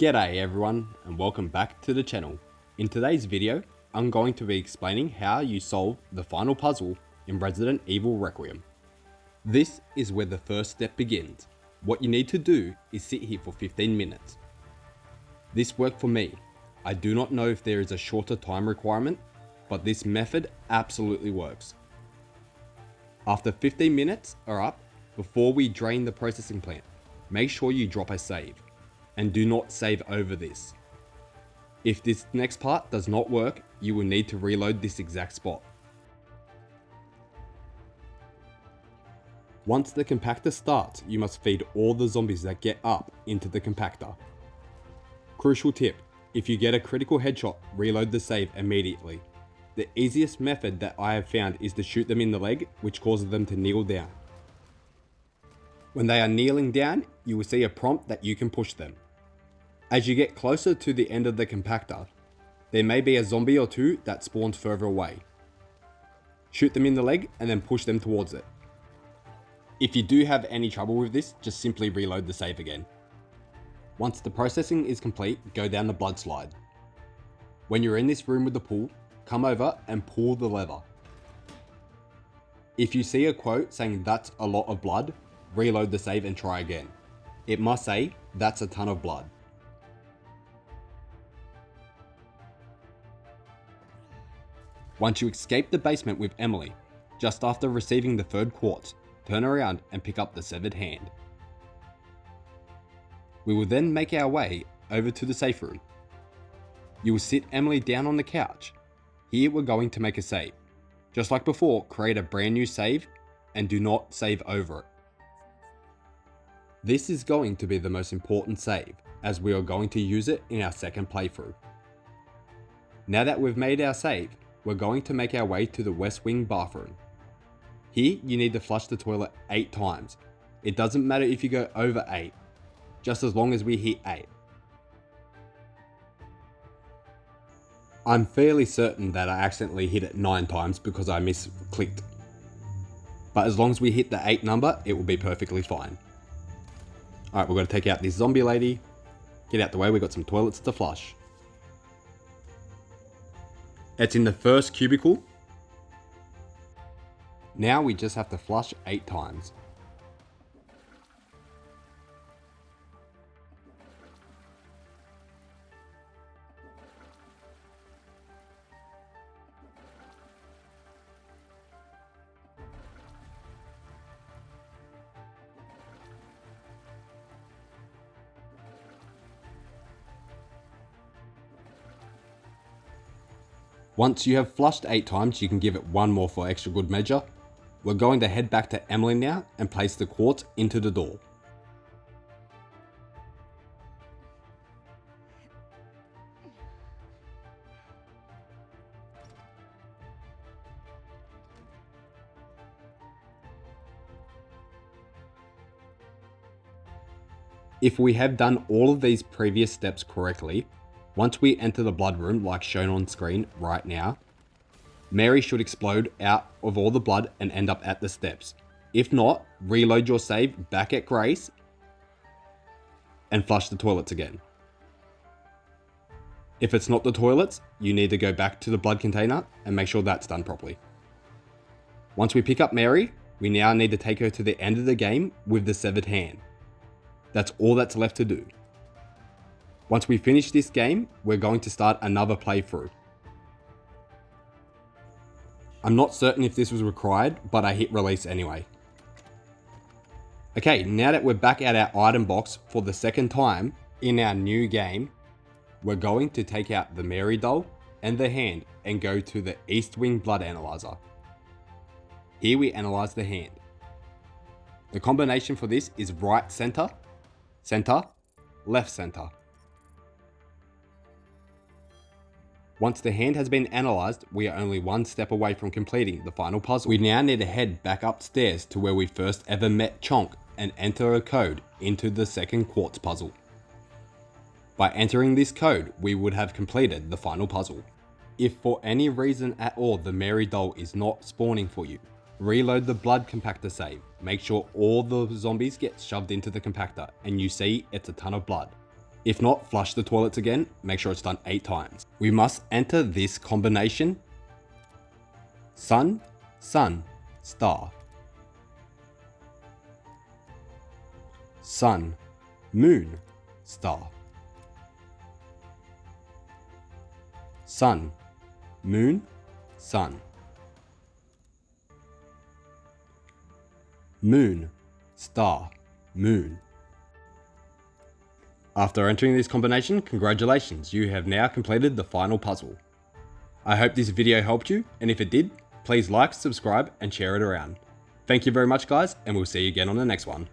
G'day everyone and welcome back to the channel. In today's video, I'm going to be explaining how you solve the final puzzle in Resident Evil Requiem. This is where the first step begins. What you need to do is sit here for 15 minutes. This worked for me. I do not know if there is a shorter time requirement, but this method absolutely works. After 15 minutes are up, before we drain the processing plant, make sure you drop a save. And do not save over this. If this next part does not work, you will need to reload this exact spot. Once the compactor starts, you must feed all the zombies that get up into the compactor. Crucial tip, if you get a critical headshot, reload the save immediately. The easiest method that I have found is to shoot them in the leg, which causes them to kneel down. When they are kneeling down, you will see a prompt that you can push them. As you get closer to the end of the compactor, there may be a zombie or two that spawns further away. Shoot them in the leg and then push them towards it. If you do have any trouble with this, just simply reload the save again. Once the processing is complete, go down the blood slide. When you're in this room with the pool, come over and pull the lever. If you see a quote saying "that's a lot of blood," reload the save and try again. It must say, "that's a ton of blood." Once you escape the basement with Emily, just after receiving the third quartz, turn around and pick up the severed hand. We will then make our way over to the safe room. You will sit Emily down on the couch. Here we're going to make a save. Just like before, create a brand new save and do not save over it. This is going to be the most important save, as we are going to use it in our second playthrough. Now that we've made our save, we're going to make our way to the West Wing bathroom. Here you need to flush the toilet 8 times. It doesn't matter if you go over 8, just as long as we hit 8. I'm fairly certain that I accidentally hit it 9 times because I misclicked. But as long as we hit the 8 number, it will be perfectly fine. Alright, we're going to take out this zombie lady. Get out the way, we've got some toilets to flush. It's in the first cubicle. Now we just have to flush 8 times. Once you have flushed 8 times, you can give it 1 more for extra good measure. We're going to head back to Emily now and place the quartz into the door. If we have done all of these previous steps correctly, once we enter the blood room like shown on screen right now, Mary should explode out of all the blood and end up at the steps. If not, reload your save back at Grace and flush the toilets again. If it's not the toilets, you need to go back to the blood container and make sure that's done properly. Once we pick up Mary, we now need to take her to the end of the game with the severed hand. That's all that's left to do. Once we finish this game, we're going to start another playthrough. I'm not certain if this was required, but I hit release anyway. Okay, now that we're back at our item box for the second time in our new game, we're going to take out the Mary doll and the hand and go to the East Wing blood analyzer. Here we analyze the hand. The combination for this is right center, center, left center. Once the hand has been analysed, we are only 1 step away from completing the final puzzle. We now need to head back upstairs to where we first ever met Chonk and enter a code into the second quartz puzzle. By entering this code, we would have completed the final puzzle. If for any reason at all the Mary doll is not spawning for you, reload the blood compactor save. Make sure all the zombies get shoved into the compactor and you see it's a ton of blood. If not, flush the toilets again, make sure it's done 8 times. We must enter this combination: sun, sun, star. Sun, moon, star. Sun, moon, sun. Moon, star, moon. After entering this combination, congratulations, you have now completed the final puzzle. I hope this video helped you, and if it did, please like, subscribe, and share it around. Thank you very much guys, and we'll see you again on the next one.